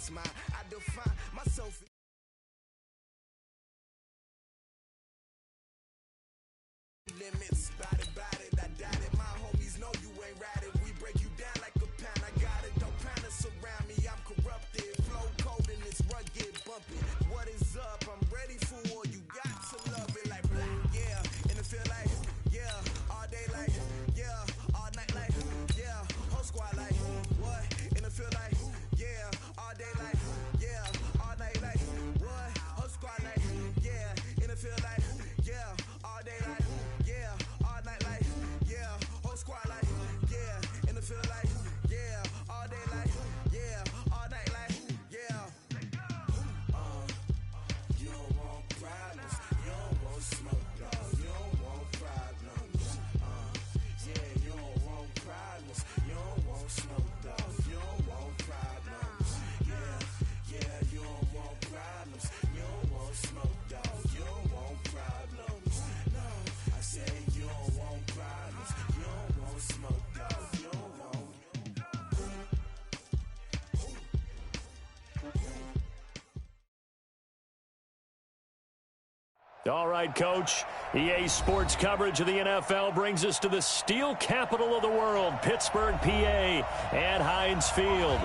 that's mine. I define myself. Limits, bout it, I doubt it. My homies know you ain't ratted. We break you down like a pound. I got it, don't panic surround me. I'm corrupted, flow cold and it's rugged, bumping. What is up? I'm ready for war. You got to love it like yeah, and it feel like yeah, all day like yeah, all night like yeah, whole squad like what? And it feel like yeah, all day like yeah, all night like what? Whole squad like yeah, and it feel like yeah, all day like. Yeah, all night like, yeah, whole squad like, yeah, in the field like, yeah, all day like, yeah, all night like, yeah. You don't want problems, you don't want smoke, dog, you don't want problems. Yeah, you don't want problems, you don't want smoke, dog, you don't want problems. Yeah, you don't want problems, you don't want smoke, dog, you don't want problems. No. I say you don't want problems, you don't want smoke, dog, you don't want. All right, Coach. EA Sports coverage of the NFL brings us to the steel capital of the world, Pittsburgh, PA, at Heinz Field.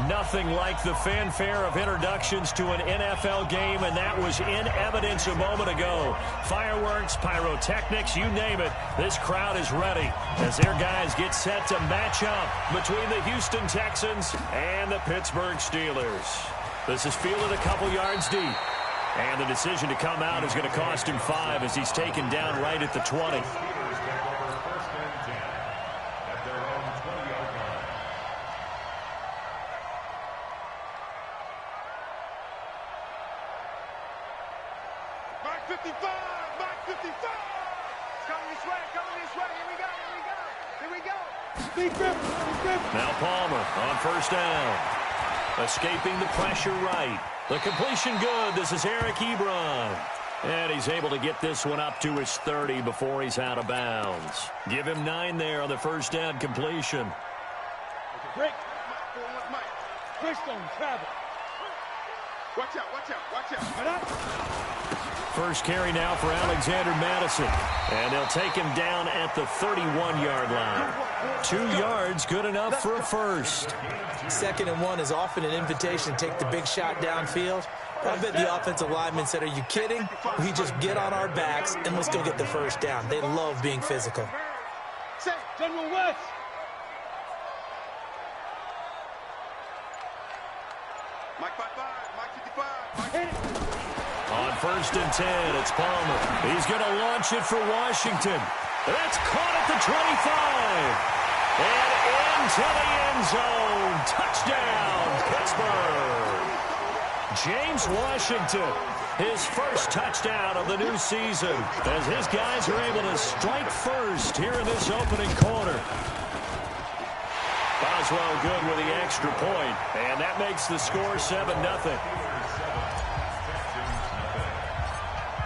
Nothing like the fanfare of introductions to an NFL game, and that was in evidence a moment ago. Fireworks, pyrotechnics, you name it. This crowd is ready as their guys get set to match up between the Houston Texans and the Pittsburgh Steelers. This is fielded a couple yards deep, and the decision to come out is going to cost him 5 as he's taken down right at the 20. Now Palmer on first down. Escaping the pressure right. The completion good. This is Eric Ebron. And he's able to get this one up to his 30 before he's out of bounds. Give him 9 there on the first down completion. Break. First on travel. Watch out. First carry now for Alexander Madison. And they'll take him down at the 31-yard line. 2 yards, good enough for a first. 2nd and 1 is often an invitation to take the big shot downfield. I bet the offensive lineman said, are you kidding? We just get on our backs and let's go get the first down. They love being physical. General West. Mike 55, Mike 55. On first and 10, it's Palmer. He's going to launch it for Washington. That's caught at the 25. And into the end zone. Touchdown, Pittsburgh. James Washington, his first touchdown of the new season, as his guys are able to strike first here in this opening quarter. Boswell good with the extra point, and that makes the score 7-0.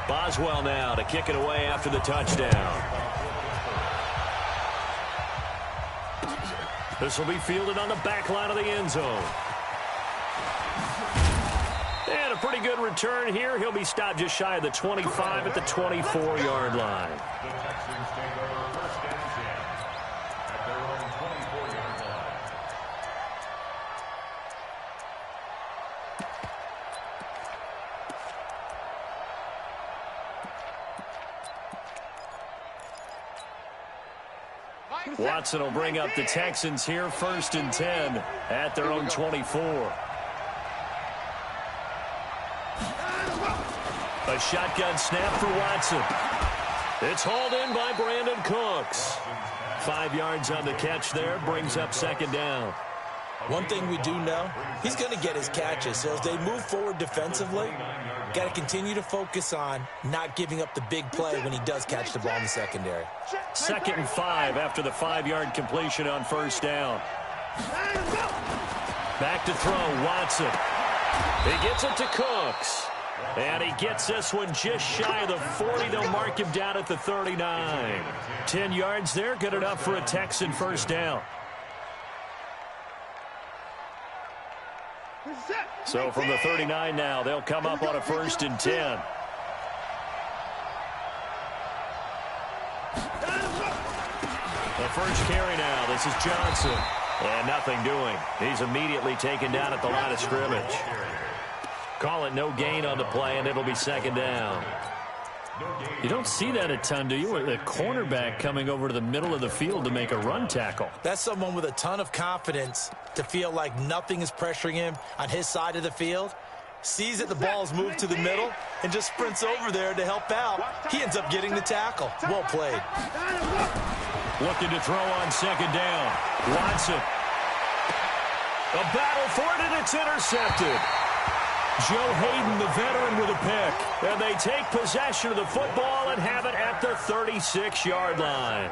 Boswell now to kick it away after the touchdown. This will be fielded on the back line of the end zone. And a pretty good return here. He'll be stopped just shy of the 25 at the 24-yard line. Watson will bring up the Texans here, 1st and 10 at their own 24. A shotgun snap for Watson. It's hauled in by Brandon Cooks. 5 yards on the catch there, brings up 2nd down. One thing we do know, he's going to get his catches. So as they move forward defensively, got to continue to focus on not giving up the big play when he does catch the ball in the secondary. 2nd and 5 after the 5-yard completion on first down. Back to throw, Watson. He gets it to Cooks. And he gets this one just shy of the 40. They'll mark him down at the 39. 10 yards there, good enough for a Texan first down. So from the 39 now, they'll come up on a 1st and 10. The first carry now. This is Johnson. And nothing doing. He's immediately taken down at the line of scrimmage. Call it no gain on the play, and it'll be 2nd down. You don't see that a ton, do you? A cornerback coming over to the middle of the field to make a run tackle. That's someone with a ton of confidence to feel like nothing is pressuring him on his side of the field. Sees that the ball's moved to the middle and just sprints over there to help out. He ends up getting the tackle. Well played. Looking to throw on 2nd down. Watson. A battle for it, and it's intercepted. Joe Hayden, the veteran, with a pick. And they take possession of the football and have it at the 36-yard line.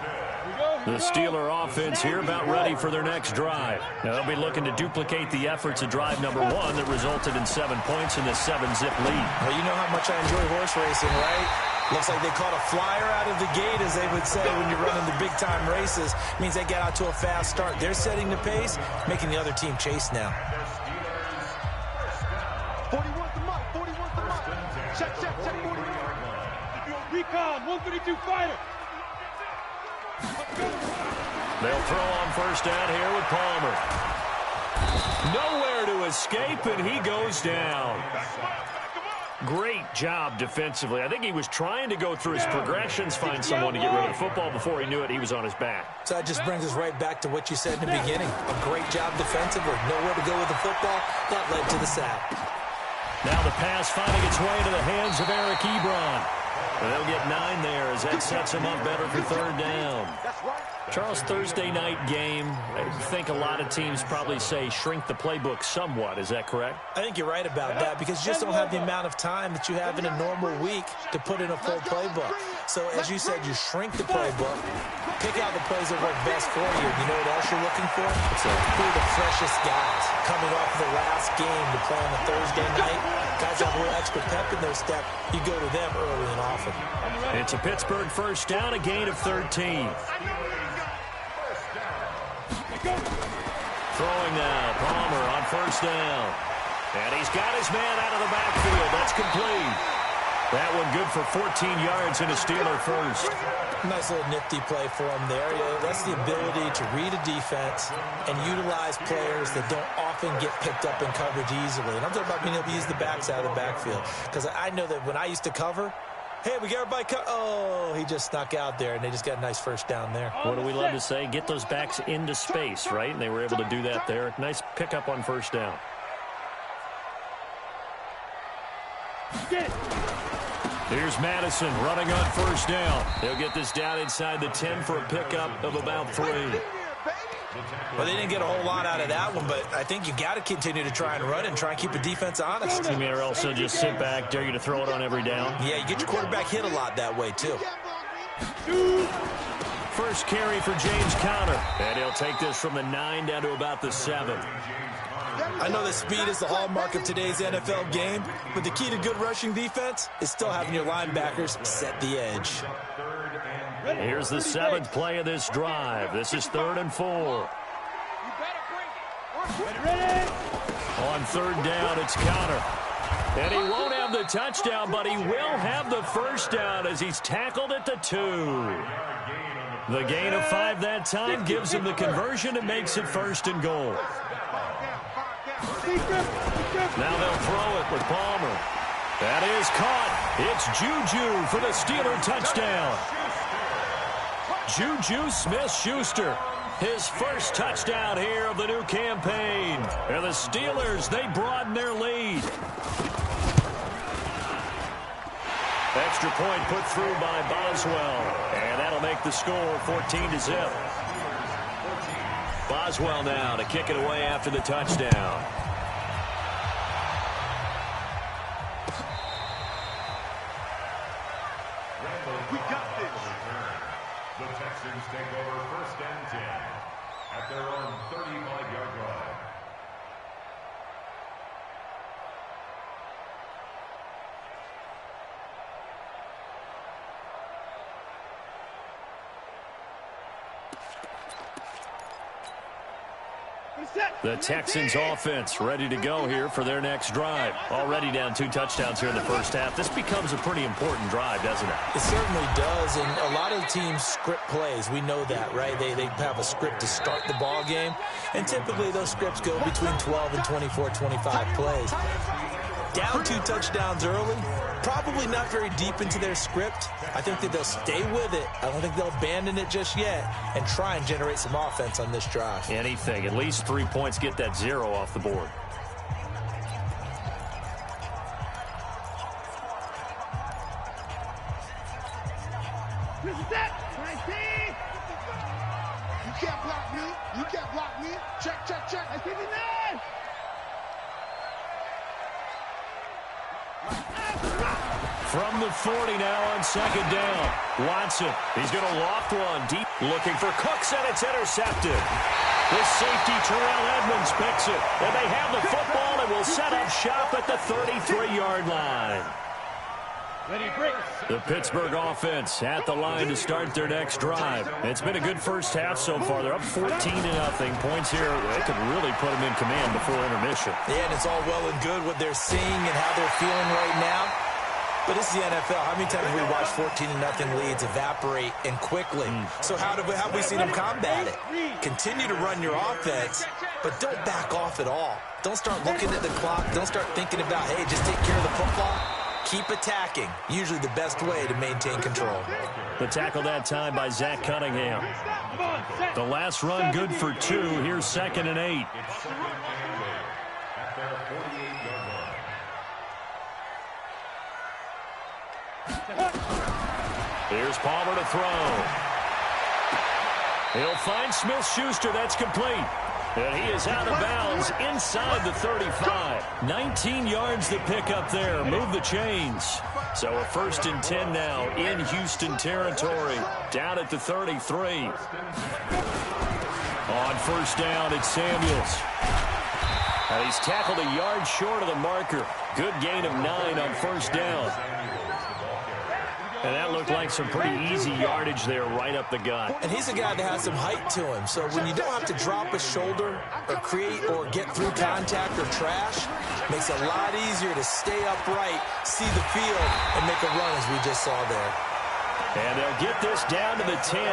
The Steeler offense here about ready for their next drive. Now they'll be looking to duplicate the efforts of drive number 1 that resulted in 7 points in this 7-zip lead. Well, you know how much I enjoy horse racing, right? Looks like they caught a flyer out of the gate, as they would say when you're running the big-time races. It means they get out to a fast start. They're setting the pace, making the other team chase now. 41's the mark. 41's the mark. Check 41. Recon, 132 fighter. They'll throw on 1st down here with Palmer. Nowhere to escape, and he goes down. Great job defensively. I think he was trying to go through his progressions, find someone to get rid of the football. Before he knew it, he was on his back. So that just brings us right back to what you said in the beginning. A great job defensively. Nowhere to go with the football. That led to the sack. Now the pass finding its way to the hands of Eric Ebron. And they'll get 9 there as that sets him up better for 3rd down. Charles, Thursday night game, I think a lot of teams probably say shrink the playbook somewhat. Is that correct? I think you're right about that because you just don't have the amount of time that you have in a normal week to put in a full playbook. So as you said, you shrink the playbook, pick out the plays that work best for you. You know what else you're looking for? So who are the freshest guys coming off of the last game to play on a Thursday night? Guys have a little extra pep in their step. You go to them early and often. It's a Pittsburgh 1st down, a gain of 13. Throwing now, Palmer on 1st down. And he's got his man out of the backfield. That's complete. That one good for 14 yards and a Steeler first. Nice little nifty play for him there. Yeah, that's the ability to read a defense and utilize players that don't often get picked up in coverage easily. And I'm talking about being able to use the backs out of the backfield. Because I know that when I used to cover, hey, we got everybody oh, he just snuck out there, and they just got a nice 1st down there. What do we love to say? Get those backs into space, right? And they were able to do that there. Nice pickup on 1st down. Here's Madison running on 1st down. They'll get this down inside the 10 for a pickup of about 3. Well, they didn't get a whole lot out of that one, but I think you got to continue to try and run and try and keep the defense honest. You may also just sit back, dare you to throw it on every down. Yeah, you get your quarterback hit a lot that way, too. First carry for James Conner. And he'll take this from the 9 down to about the 7. I know that speed is the hallmark of today's NFL game, but the key to good rushing defense is still having your linebackers set the edge. Here's the 7th play of this drive. This is 3rd and 4. On 3rd down, it's Conner. And he won't have the touchdown, but he will have the 1st down as he's tackled at the 2. The gain of 5 that time gives him the conversion and makes it 1st and goal. Now they'll throw it with Palmer. That is caught. It's Juju for the Steeler touchdown. Juju Smith-Schuster, his first touchdown here of the new campaign. And the Steelers, they broaden their lead. Extra point put through by Boswell. And that'll make the score 14-0. Boswell now to kick it away after the touchdown. We got this. The Texans take over 1st and 10 at their own 35-yard line. The Texans offense ready to go here for their next drive. Already down 2 touchdowns here in the first half. This becomes a pretty important drive, doesn't it? It certainly does, and a lot of teams script plays. We know that, right? They have a script to start the ball game, and typically those scripts go between 12 and 24, 25 plays. Down 2 touchdowns early, probably not very deep into their script. I think that they'll stay with it. I don't think they'll abandon it just yet and try and generate some offense on this drive. Anything. At least 3 points, get that 0 off the board. You can't block me. You can't block me. Check, check, check. I see the man. From the 40 now on second down. Watson, he's going to loft one deep. Looking for Cooks, and it's intercepted. The safety, Terrell Edmonds, picks it. And they have the football and will set up shop at the 33-yard line. The Pittsburgh offense at the line to start their next drive. It's been a good first half so far. They're up 14-0. Points here, they could really put them in command before intermission. Yeah, and it's all well and good what they're seeing and how they're feeling right now. But it's the NFL. How many times have we watched 14-0 leads evaporate and quickly? So how have we seen them combat it? Continue to run your offense, but don't back off at all. Don't start looking at the clock. Don't start thinking about, hey, just take care of the football. Keep attacking. Usually the best way to maintain control. The tackle that time by Zach Cunningham. The last run good for 2. Here's 2nd and 8. Here's Palmer to throw. He'll find Smith-Schuster. That's complete. And he is out of bounds inside the 35. 19 yards to pick up there. Move the chains. So a 1st and 10 now in Houston territory. Down at the 33. On 1st down, it's Samuels. And he's tackled a yard short of the marker. Good gain of 9 on 1st down. And that looked like some pretty easy yardage there right up the gut. And he's a guy that has some height to him. So when you don't have to drop a shoulder or create or get through contact or trash, makes it a lot easier to stay upright, see the field, and make a run as we just saw there. And they'll get this down to the 10.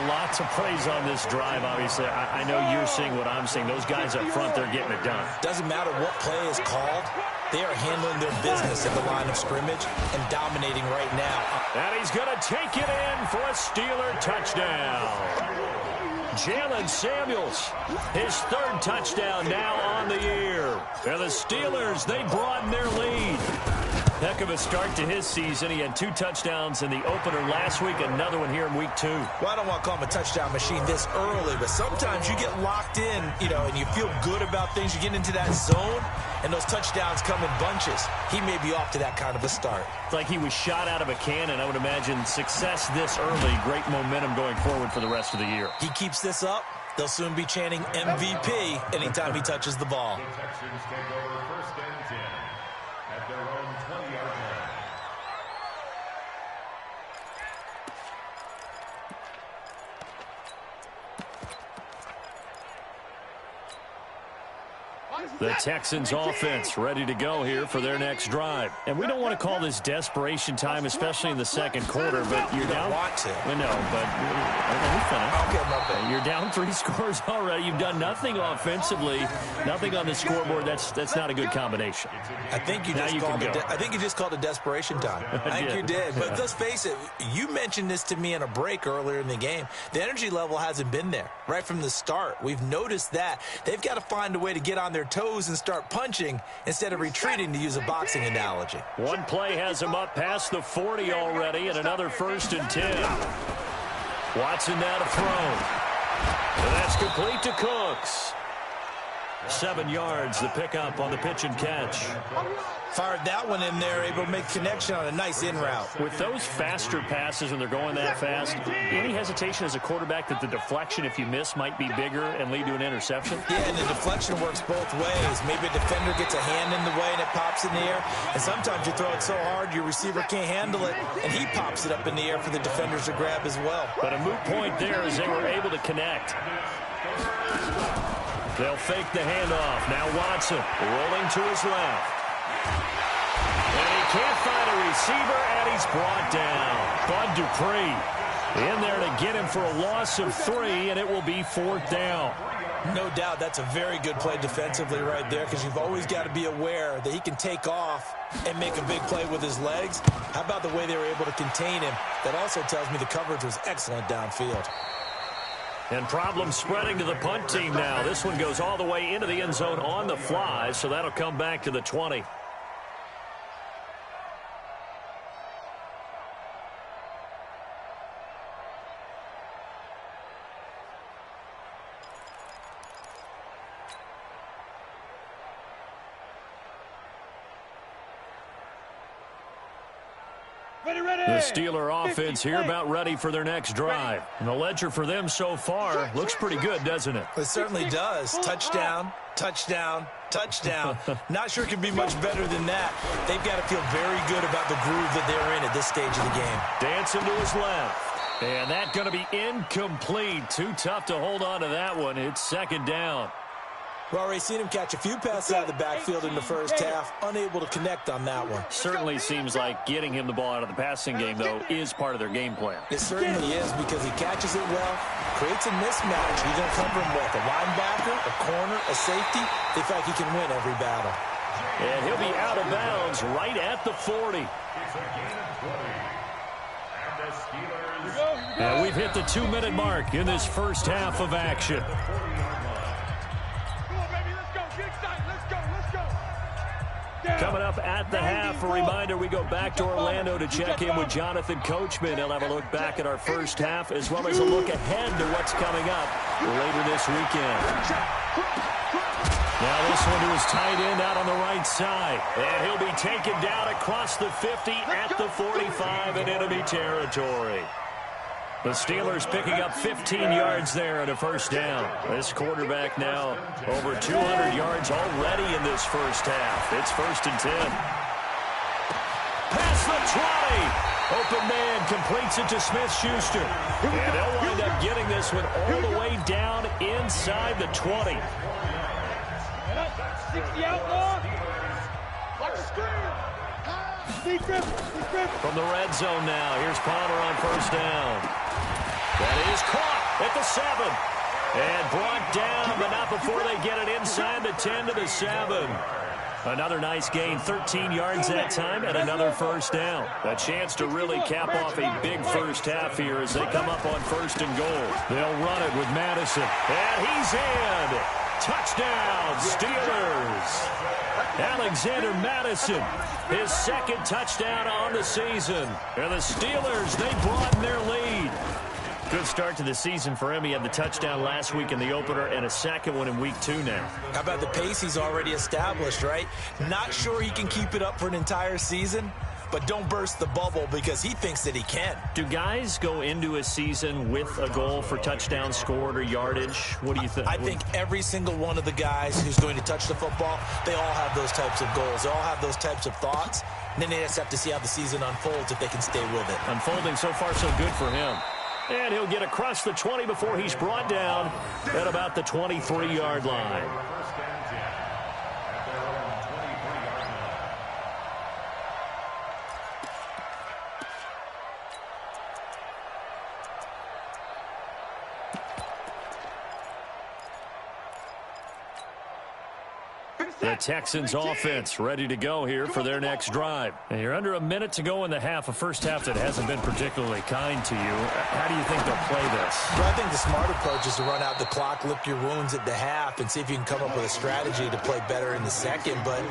Lots of praise on this drive, obviously. I know you're seeing what I'm seeing. Those guys up front, they're getting it done. Doesn't matter what play is called. They are handling their business at the line of scrimmage and dominating right now. And he's going to take it in for a Steeler touchdown. Jalen Samuels, his 3rd touchdown now on the year. And the Steelers, they broaden their lead. Heck of a start to his season. He had 2 touchdowns in the opener last week, another one here in week 2. Well, I don't want to call him a touchdown machine this early, but sometimes you get locked in, and you feel good about things. You get into that zone, and those touchdowns come in bunches. He may be off to that kind of a start. It's like he was shot out of a cannon. I would imagine success this early, great momentum going forward for the rest of the year. He keeps this up, they'll soon be chanting MVP anytime he touches the ball. The Texans take over 1st and 10 at their own 20-yard line. The Texans offense ready to go here for their next drive. And we don't want to call this desperation time, especially in the 2nd quarter, but you're down. Want to. We know, but let me finish. Okay, my bad. You're down 3 scores already. You've done nothing offensively, nothing on the scoreboard. That's not a good combination. I think you just called it desperation time. I think you did. But let's face it, you mentioned this to me in a break earlier in the game. The energy level hasn't been there right from the start. We've noticed that. They've got to find a way to get on their toes and start punching instead of retreating, to use a boxing analogy. One play has him up past the 40 already, and another 1st and 10. Watson now to throw. And that's complete to Cooks. 7 yards, the pickup on the pitch and catch. Fired that one in there, able to make connection on a nice in route. With those faster passes when they're going that fast, any hesitation as a quarterback that the deflection, if you miss, might be bigger and lead to an interception? Yeah, and the deflection works both ways. Maybe a defender gets a hand in the way and it pops in the air, and sometimes you throw it so hard your receiver can't handle it, and he pops it up in the air for the defenders to grab as well. But a moot point there as they were able to connect. They'll fake the handoff. Now Watson rolling to his left. And he can't find a receiver, and he's brought down. Bud Dupree in there to get him for a loss of 3, and it will be 4th down. No doubt that's a very good play defensively right there, because you've always got to be aware that he can take off and make a big play with his legs. How about the way they were able to contain him? That also tells me the coverage was excellent downfield. And problems spreading to the punt team now. This one goes all the way into the end zone on the fly, so that'll come back to the 20. The Steeler offense here about ready for their next drive. And the ledger for them so far looks pretty good, doesn't it? It certainly does. Touchdown, touchdown, touchdown. Not sure it can be much better than that. They've got to feel very good about the groove that they're in at this stage of the game. Dancing to his left. And that's going to be incomplete. Too tough to hold on to that one. It's 2nd down. We've already seen him catch a few passes out of the backfield in the first half, unable to connect on that one. Certainly seems like getting him the ball out of the passing game, though, is part of their game plan. It certainly is, because he catches it well, creates a mismatch. He's going to cover him with a linebacker, a corner, a safety. They feel like he can win every battle. And he'll be out of bounds right at the 40. And we've hit the 2-minute mark in this first half of action. Coming up at the half, a reminder, we go back to Orlando to check in with Jonathan Coachman. He'll have a look back at our first half, as well as a look ahead to what's coming up later this weekend. Now this one to his tight end out on the right side. And he'll be taken down across the 50 at the 45 in enemy territory. The Steelers picking up 15 yards there and a first down. This quarterback now over 200 yards already in this first half. It's 1st and 10. Past the 20. Open man completes it to Smith-Schuster. And they'll wind up getting this one all the way down inside the 20. 60 outlaw. From the red zone now, here's Palmer on first down. That is caught at the 7. And brought down, but not before they get it inside the 10 to the 7. Another nice gain, 13 yards that time, and another first down. A chance to really cap off a big first half here as they come up on 1st and goal. They'll run it with Madison. And he's in. Touchdown, Steelers. Alexander Madison, his 2nd touchdown on the season. And the Steelers, they broaden their lead. Good start to the season for him. He had the touchdown last week in the opener and a 2nd one in week 2 now. How about the pace he's already established, right? Not sure he can keep it up for an entire season, but don't burst the bubble because he thinks that he can. Do guys go into a season with a goal for touchdowns scored or yardage? What do you think? I think every single one of the guys who's going to touch the football, they all have those types of goals. They all have those types of thoughts. And then they just have to see how the season unfolds if they can stay with it. Unfolding so far so good for him. And he'll get across the 20 before he's brought down at about the 23-yard line. The Texans offense ready to go here for their next drive. And you're under a minute to go in the half, a first half that hasn't been particularly kind to you. How do you think they'll play this? Well, I think the smart approach is to run out the clock, lick your wounds at the half, and see if you can come up with a strategy to play better in the second. But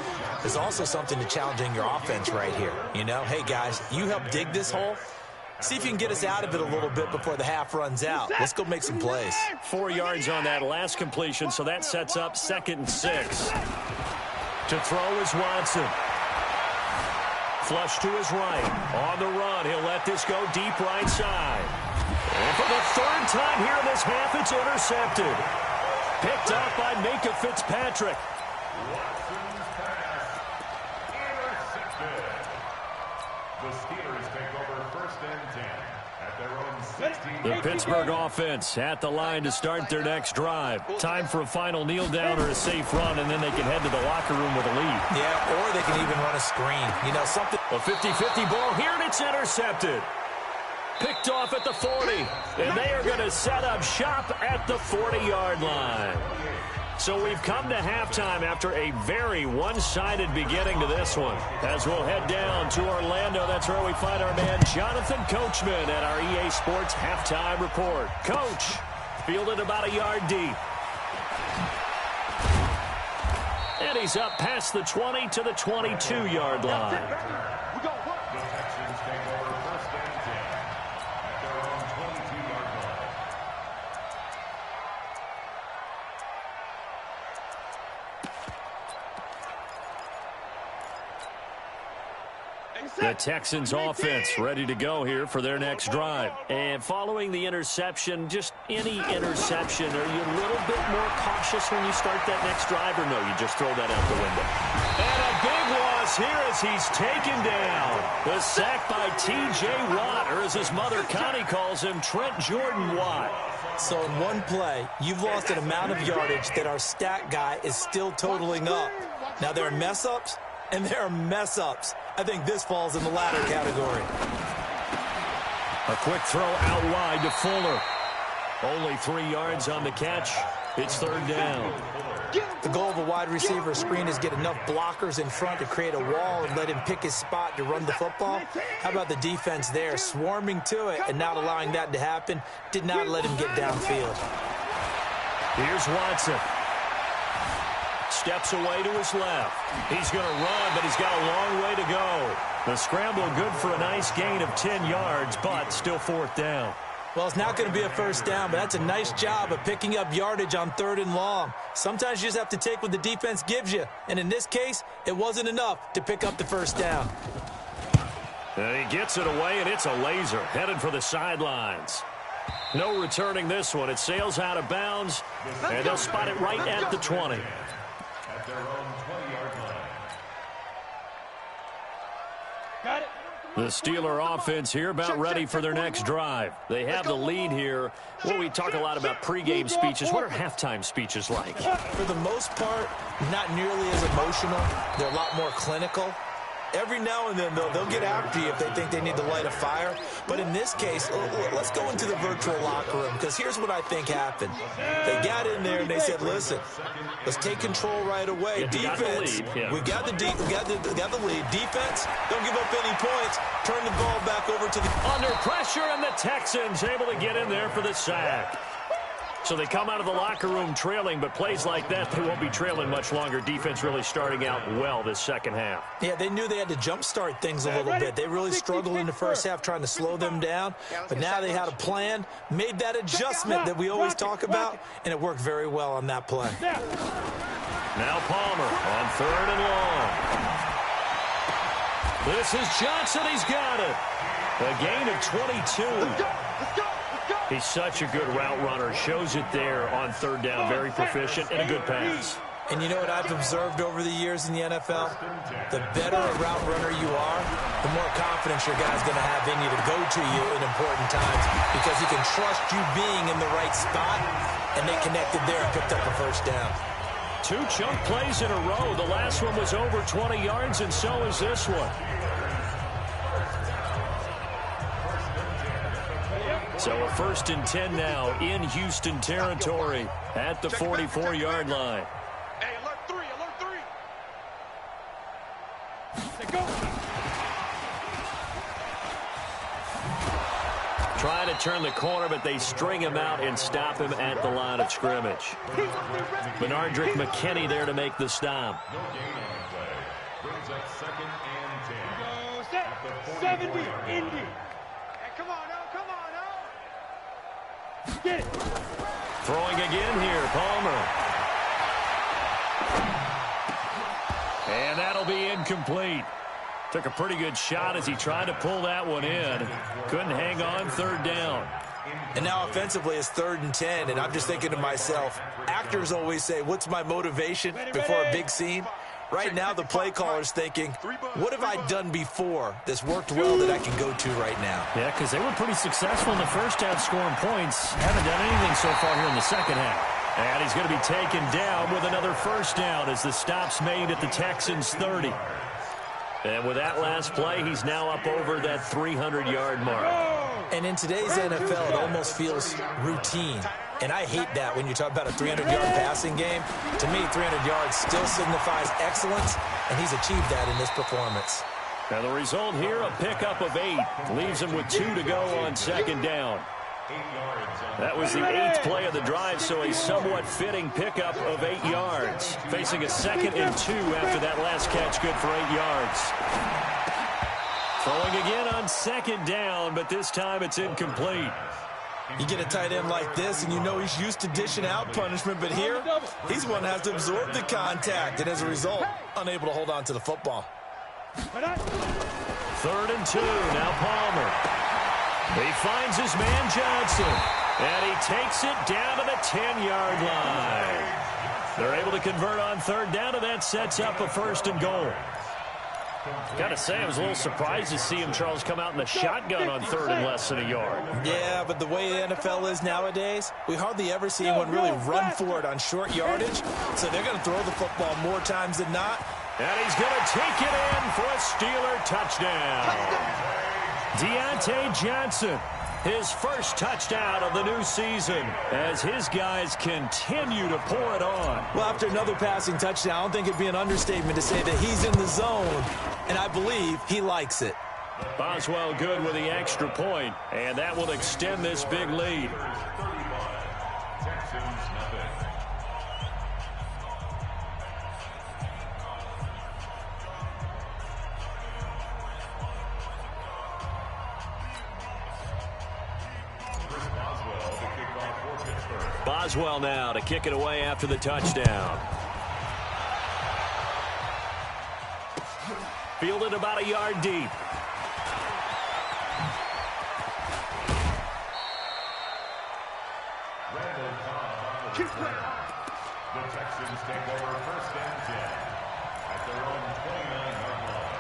there's also something to challenging your offense right here. You know, hey, guys, you help dig this hole. See if you can get us out of it a little bit before the half runs out. Let's go make some plays. 4 yards on that last completion, so that sets up 2nd and 6. To throw is Watson. Flush to his right. On the run, he'll let this go deep right side. And for the 3rd time here in this half, it's intercepted. Picked up by Minka Fitzpatrick. Watson's pass intercepted. The Steelers take over 1st and 10 The Pittsburgh offense at the line to start their next drive. Time for a final kneel down or a safe run, and then they can head to the locker room with a lead. Yeah, or they can even run a screen. You know, something. A 50-50 ball here, and it's intercepted. Picked off at the 40, and they are going to set up shop at the 40-yard line. So we've come to halftime after a very one-sided beginning to this one. As we'll head down to Orlando, that's where we find our man Jonathan Coachman at our EA Sports Halftime Report. Coach, fielded about a yard deep. And he's up past the 20 to the 22-yard line. The Texans offense ready to go here for their next drive. And following the interception, just any interception, are you a little bit more cautious when you start that next drive, or no, you just throw that out the window? And a big loss here as he's taken down. The sack by T.J. Watt, or as his mother Connie calls him, Trent Jordan Watt. So in one play, you've lost an amount of yardage that our stat guy is still totaling up. Now, there are mess-ups, and there are mess-ups. I think this falls in the latter category. A quick throw out wide to Fuller. Only 3 yards on the catch. It's third down. The goal of a wide receiver screen is get enough blockers in front to create a wall and let him pick his spot to run the football. How about the defense there, swarming to it and not allowing that to happen? Did not let him get downfield. Here's Watson. Steps away to his left. He's going to run, but he's got a long way to go. The scramble good for a nice gain of 10 yards, but still fourth down. Well, it's not going to be a first down, but that's a nice job of picking up yardage on 3rd and long. Sometimes you just have to take what the defense gives you, and in this case, it wasn't enough to pick up the first down. And he gets it away, and it's a laser headed for the sidelines. No returning this one. It sails out of bounds, and they'll spot it right at the 20. At their own 20-yard line. Got it. The Steeler offense here about ready for their next drive. They have the lead here. Well, we talk a lot about pregame speeches. What are halftime speeches like? For the most part, not nearly as emotional. They're a lot more clinical. Every now and then, they'll get after you if they think they need to light a fire. But in this case, let's go into the virtual locker room, because here's what I think happened. They got in there and they said, listen, let's take control right away. Defense, we got the lead. Defense, don't give up any points. Turn the ball back over to the... Under pressure, and the Texans able to get in there for the sack. So they come out of the locker room trailing, but plays like that, they won't be trailing much longer. Defense really starting out well this second half. Yeah, they knew they had to jumpstart things a little bit. They really struggled in the first half trying to slow them down, but now they had a plan, made that adjustment that we always talk about, and it worked very well on that play. Now Palmer on 3rd and long. This is Johnson. He's got it. A gain of 22. He's such a good route runner. Shows it there on 3rd down. Very proficient and a good pass. And you know what I've observed over the years in the NFL? The better a route runner you are, the more confidence your guy's going to have in you to go to you in important times, because he can trust you being in the right spot, and they connected there and picked up a first down. 2 chunk plays in a row. The last one was over 20 yards, and so is this one. So a 1st and 10 now in Houston territory at the 44-yard line. Hey, alert 3, alert 3. Let's go. Trying to turn the corner, but they string him out and stop him at the line of scrimmage. Benardrick McKinney there to make the stop. No gain on the play. Brings up 2nd and 10. Go set. 70, Indy. Hey, come on now, come on now. Get it. Throwing again here, Palmer. And that'll be incomplete. Took a pretty good shot as he tried to pull that one in. Couldn't hang on 3rd down. And now offensively it's 3rd and 10, and I'm just thinking to myself, actors always say, what's my motivation before a big scene? Right now, the play caller's thinking, what have I done before this worked well that I can go to right now? Yeah, because they were pretty successful in the first half scoring points. Haven't done anything so far here in the second half. And he's going to be taken down with another first down as the stop's made at the Texans' 30. And with that last play, he's now up over that 300-yard mark. And in today's NFL, it almost feels routine. And I hate that when you talk about a 300-yard passing game. To me, 300 yards still signifies excellence, and he's achieved that in this performance. Now the result here, a pickup of 8. Leaves him with 2 to go on second down. That was the 8th play of the drive, so a somewhat fitting pickup of 8 yards. Facing a 2nd and 2 after that last catch, good for 8 yards. Throwing again on second down, but this time it's incomplete. You get a tight end like this, and you know he's used to dishing out punishment, but here, he's one that has to absorb the contact, and as a result, unable to hold on to the football. 3rd and 2, now Palmer. He finds his man Johnson, and he takes it down to the 10-yard line. They're able to convert on 3rd down, and that sets up a 1st and goal. Got to say, I was a little surprised to see him, Charles, come out in the shotgun on 3rd and less than a yard. Yeah, but the way the NFL is nowadays, we hardly ever see anyone really run for it on short yardage, so they're going to throw the football more times than not. And he's going to take it in for a Steeler touchdown. Deontay Johnson, his first touchdown of the new season as his guys continue to pour it on. Well, after another passing touchdown, I don't think it'd be an understatement to say that he's in the zone, and I believe he likes it. Boswell good with the extra point, and that will extend this big lead. Boswell now to kick it away after the touchdown. Fielded about a yard deep. The Texans take over 1st and 10 at their own 29-yard line.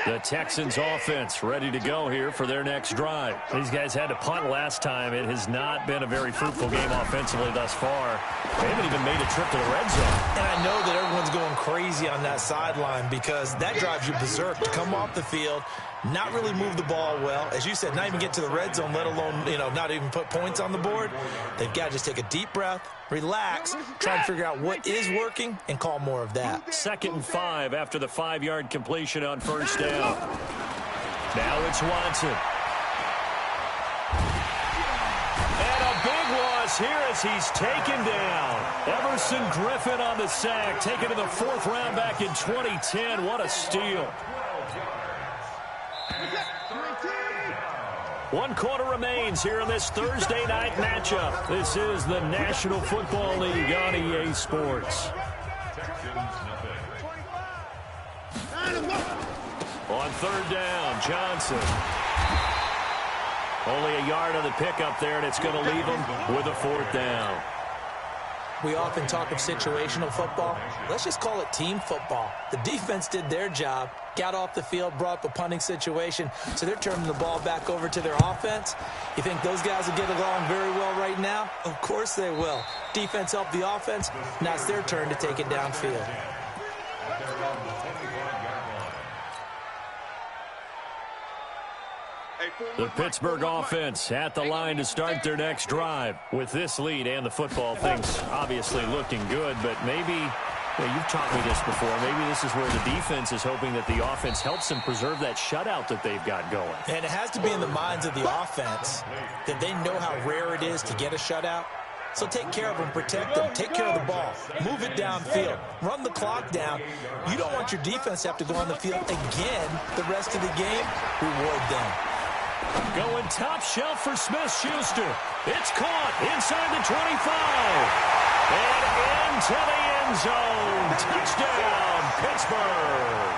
The Texans offense ready to go here for their next drive. These guys had to punt last time. It has not been a very fruitful game offensively thus far. They haven't even made a trip to the red zone. And I know that everyone's going crazy on that sideline because that drives you berserk to come off the field, not really move the ball well. As you said, not even get to the red zone, let alone, not even put points on the board. They've got to just take a deep breath, relax, try and figure out what is working, and call more of that. 2nd and 5 after the 5-yard completion on 1st down. Now it's Watson. And a big loss here as he's taken down. Everson Griffin on the sack, taken to the 4th round back in 2010. What a steal. 1 quarter remains here in this Thursday night matchup. This is the National Football League on EA Sports. On 3rd down, Johnson. Only a yard on the pickup there, and it's going to leave him with a 4th down. We often talk of situational football. Let's just call it team football. The defense did their job, got off the field, brought up a punting situation, so they're turning the ball back over to their offense. You think those guys will get along very well right now? Of course they will. Defense helped the offense. Now it's their turn to take it downfield. The Pittsburgh offense at the line to start their next drive. With this lead and the football, things obviously looking good, but maybe, you've taught me this before, maybe this is where the defense is hoping that the offense helps them preserve that shutout that they've got going. And it has to be in the minds of the offense that they know how rare it is to get a shutout. So take care of them, protect them, take care of the ball, move it downfield, run the clock down. You don't want your defense to have to go on the field again the rest of the game. Reward them. Going top shelf for Smith-Schuster. It's caught inside the 25. And into the end zone. Touchdown, Pittsburgh.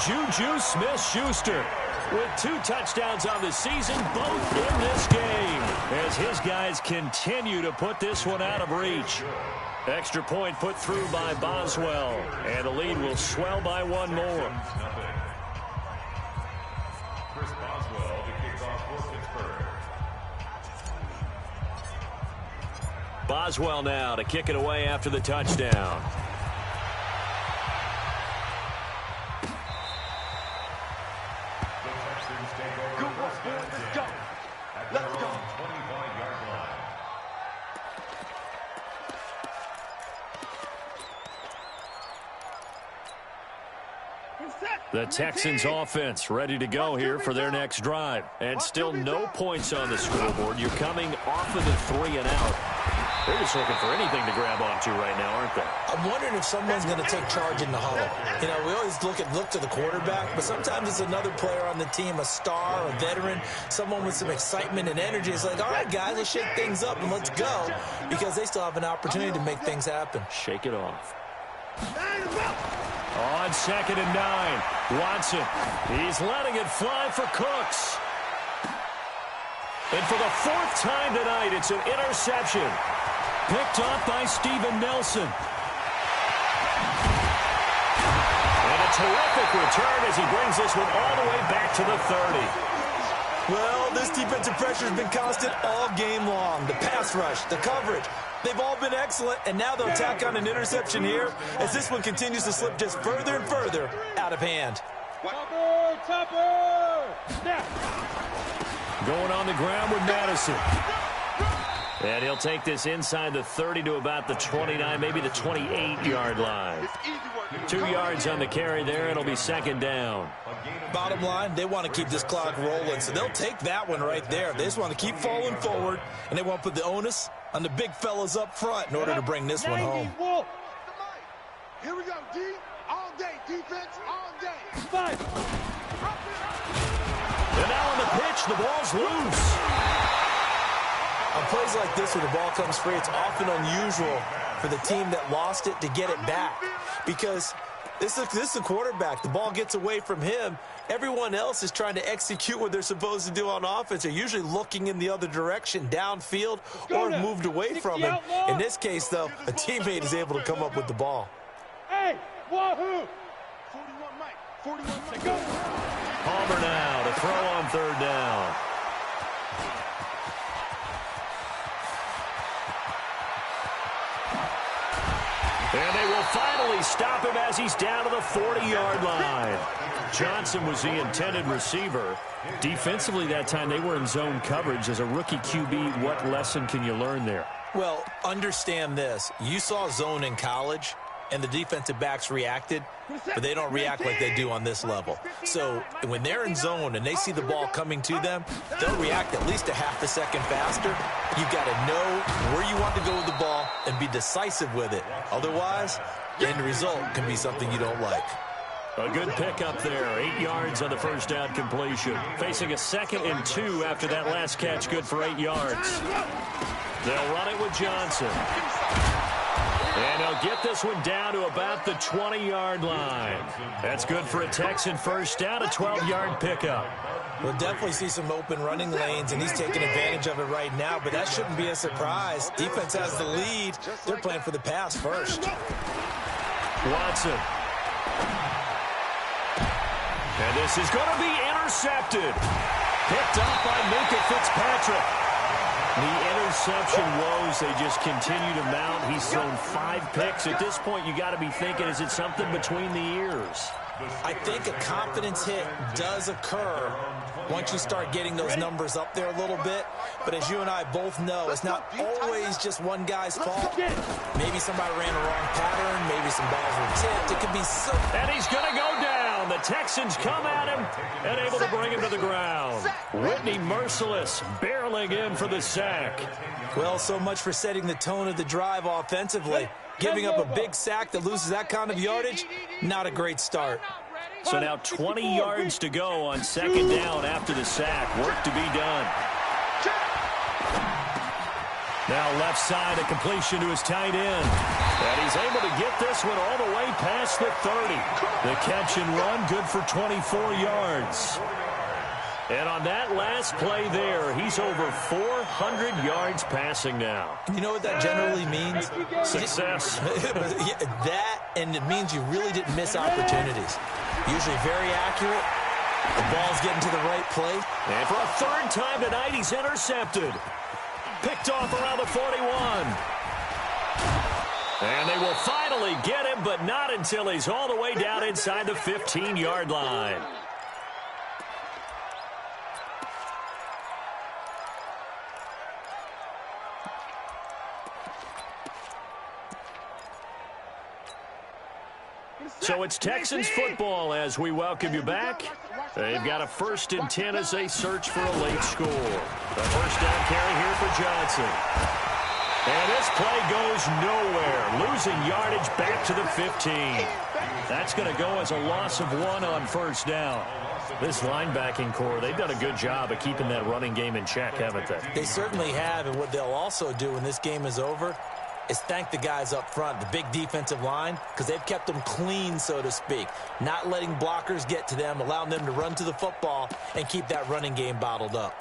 Juju Smith-Schuster with 2 touchdowns on the season, both in this game, as his guys continue to put this one out of reach. Extra point put through by Boswell, and the lead will swell by 1 more. Chris Boswell to kick off for Pittsburgh. Boswell now to kick it away after the touchdown. The Texans take over first and 10 at their own 25-yard line. The Texans offense ready to go here for their next drive. And still no points on the scoreboard. You're coming off of the 3 and out. They're just looking for anything to grab onto right now, aren't they? I'm wondering if someone's going to take charge in the huddle. You know, we always look to the quarterback, but sometimes it's another player on the team, a star, a veteran, someone with some excitement and energy. It's like, all right, guys, let's shake things up and let's go, because they still have an opportunity to make things happen. Shake it off. On 2nd and 9, Watson. He's letting it fly for Cooks. And for the 4th time tonight, it's an interception. Picked off by Steven Nelson. And a terrific return as he brings this one all the way back to the 30. Well, this defensive pressure has been constant all game long. The pass rush, the coverage, they've all been excellent, and now they'll tack on an interception here as this one continues to slip just further and further out of hand. Topper! Snap! Going on the ground with Madison. And he'll take this inside the 30 to about the 29, maybe the 28-yard line. 2 yards on the carry there. It'll be 2nd down. Bottom line, they want to keep this clock rolling, so they'll take that one right there. They just want to keep falling forward, and they want to put the onus on the big fellas up front in order to bring this one home. Here we go, D. All day. Defense all day. 5. And now on the pitch, the ball's loose. On plays like this where the ball comes free, it's often unusual for the team that lost it to get it back, because this is a quarterback. The ball gets away from him. Everyone else is trying to execute what they're supposed to do on offense. They're usually looking in the other direction, downfield, or moved away from him. In this case, though, a teammate is able to come up with the ball. Hey, wahoo! 41 Mike. 41 to go. Palmer now to throw on 3rd down. And they will finally stop him as he's down to the 40-yard line. Johnson was the intended receiver. Defensively that time, they were in zone coverage. As a rookie QB, what lesson can you learn there? Well, understand this. You saw zone in college, and the defensive backs reacted, but they don't react like they do on this level. So when they're in zone and they see the ball coming to them, they'll react at least a half a second faster. You've got to know where you want to go with the ball and be decisive with it. Otherwise, the end result can be something you don't like. A good pickup there. 8 yards on the 1st down completion. Facing a 2nd and 2 after that last catch, good for 8 yards. They'll run it with Johnson. And they'll get this one down to about the 20-yard line. That's good for a Texan 1st down, a 12-yard pickup. We'll definitely see some open running lanes, and he's taking advantage of it right now, but that shouldn't be a surprise. Defense has the lead. They're playing for the pass first. Watson. And this is going to be intercepted. Picked off by Minka Fitzpatrick. The interception woes, they just continue to mount. He's thrown 5 picks. At this point, you got to be thinking, is it something between the ears? I think a confidence hit does occur once you start getting those numbers up there a little bit. But as you and I both know, it's not always just one guy's fault. Maybe somebody ran a wrong pattern. Maybe some balls were tipped. It could be so. And he's going to go down. The Texans come at him and able to bring him to the ground. Whitney Merciless barreling in for the sack. Well, so much for setting the tone of the drive offensively. Giving up a big sack that loses that kind of yardage, not a great start. So now 20 yards to go on 2nd down after the sack. Work to be done. Now left side, a completion to his tight end. And he's able to get this one all the way past the 30. The catch and run, good for 24 yards. And on that last play there, he's over 400 yards passing now. You know what that generally means? Success. That, and it means you really didn't miss opportunities. Usually very accurate. The ball's getting to the right plate. And for a third time tonight, he's intercepted. Picked off around the 41. And they will finally get him, but not until he's all the way down inside the 15-yard line. So it's Texans football as we welcome you back. They've got a 1st and 10 as they search for a late score. The first down carry here for Johnson. And this play goes nowhere. Losing yardage back to the 15. That's going to go as a loss of 1 on first down. This linebacking core, they've done a good job of keeping that running game in check, haven't they? They certainly have, and what they'll also do when this game is over is thank the guys up front, the big defensive line, because they've kept them clean, so to speak. Not letting blockers get to them, allowing them to run to the football and keep that running game bottled up.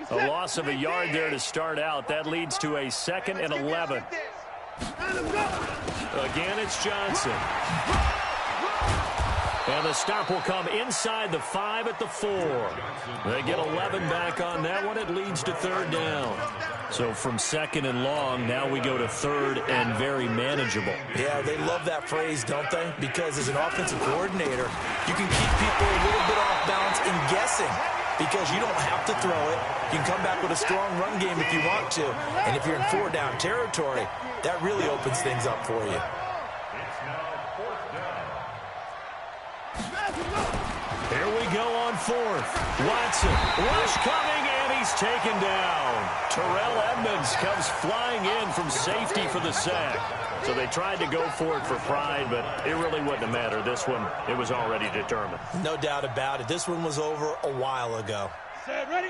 A loss of a yard there to start out. That leads to a 2nd and 11. Again, it's Johnson. And the stop will come inside the 5 at the 4. They get 11 back on that one. It leads to 3rd down. So from 2nd and long, now we go to 3rd and very manageable. Yeah, they love that phrase, don't they? Because as an offensive coordinator, you can keep people a little bit off balance in guessing. Because you don't have to throw it. You can come back with a strong run game if you want to. And if you're in 4-down territory, that really opens things up for you. It's now 4th down. Here we go on 4th. Watson, rush coming, and he's taken down. Terrell Edmonds comes flying in from safety for the sack. So they tried to go for it for pride, but it really wouldn't have mattered. This one, it was already determined. No doubt about it. This one was over a while ago.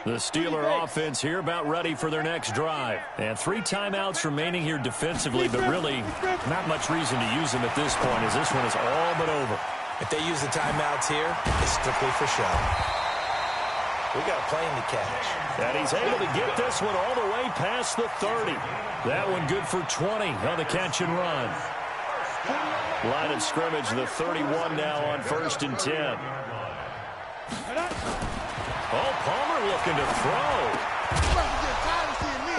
The Steeler offense here about ready for their next drive. And 3 timeouts remaining here defensively, but really not much reason to use them at this point as this one is all but over. If they use the timeouts here, it's strictly for show. We got a plane to catch. And he's able to get this one all the way past the 30. That one good for 20 on the catch and run. Line of scrimmage, the 31 now on 1st and 10. Oh, Palmer looking to throw.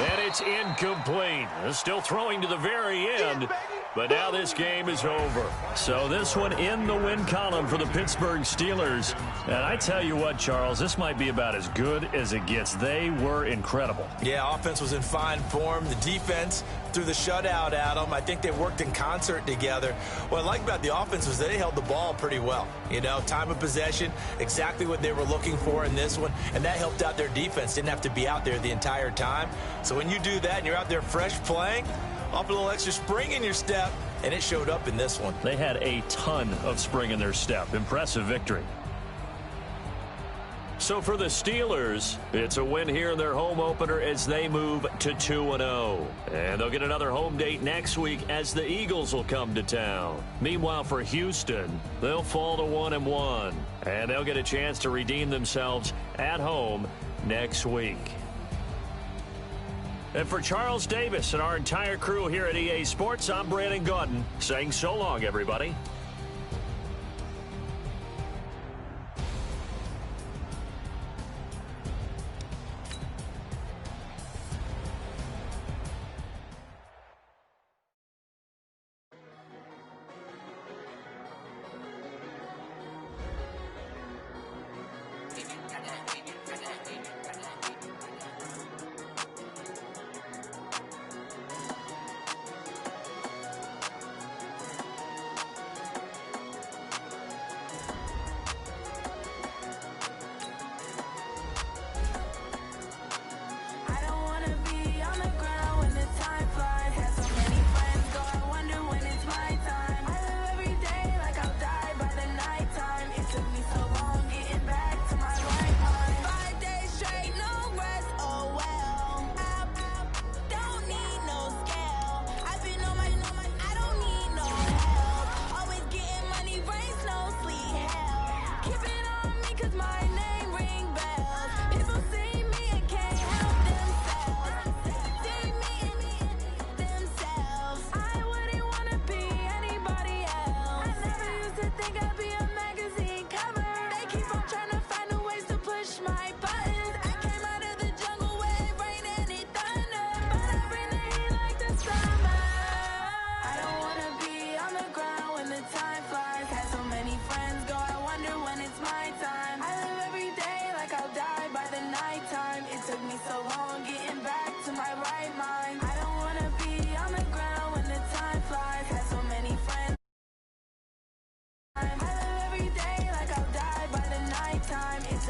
And it's incomplete. Still throwing to the very end. But now this game is over. So this one in the win column for the Pittsburgh Steelers. And I tell you what, Charles, this might be about as good as it gets. They were incredible. Yeah, offense was in fine form. The defense threw the shutout at them. I think they worked in concert together. What I like about the offense was they held the ball pretty well. You know, time of possession, exactly what they were looking for in this one. And that helped out their defense. Didn't have to be out there the entire time. So when you do that and you're out there fresh playing, off a little extra spring in your step, and it showed up in this one. They had a ton of spring in their step. Impressive victory. So for the Steelers, it's a win here in their home opener as they move to 2-0. And they'll get another home date next week as the Eagles will come to town. Meanwhile, for Houston, they'll fall to 1-1. And they'll get a chance to redeem themselves at home next week. And for Charles Davis and our entire crew here at EA Sports, I'm Brandon Gaudin saying so long, everybody.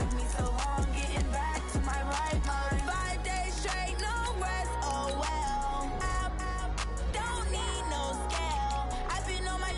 took me so long getting back to my right mind. 5 days straight, no rest, oh well. I don't need no scale. I've been on my,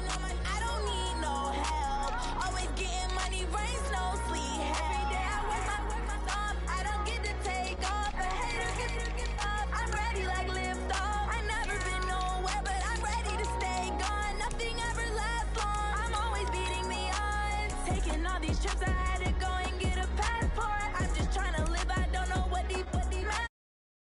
I don't need no help. Always getting money, rain, snow, sleet. Every day I work my thumb. I don't get to take off. A hater get up. I'm ready like lift off. I never been nowhere, but I'm ready to stay gone. Nothing ever lasts long. I'm always beating the odds. Taking all these trips, I had to go and get a passport. I'm just trying to live. I don't know what these matters.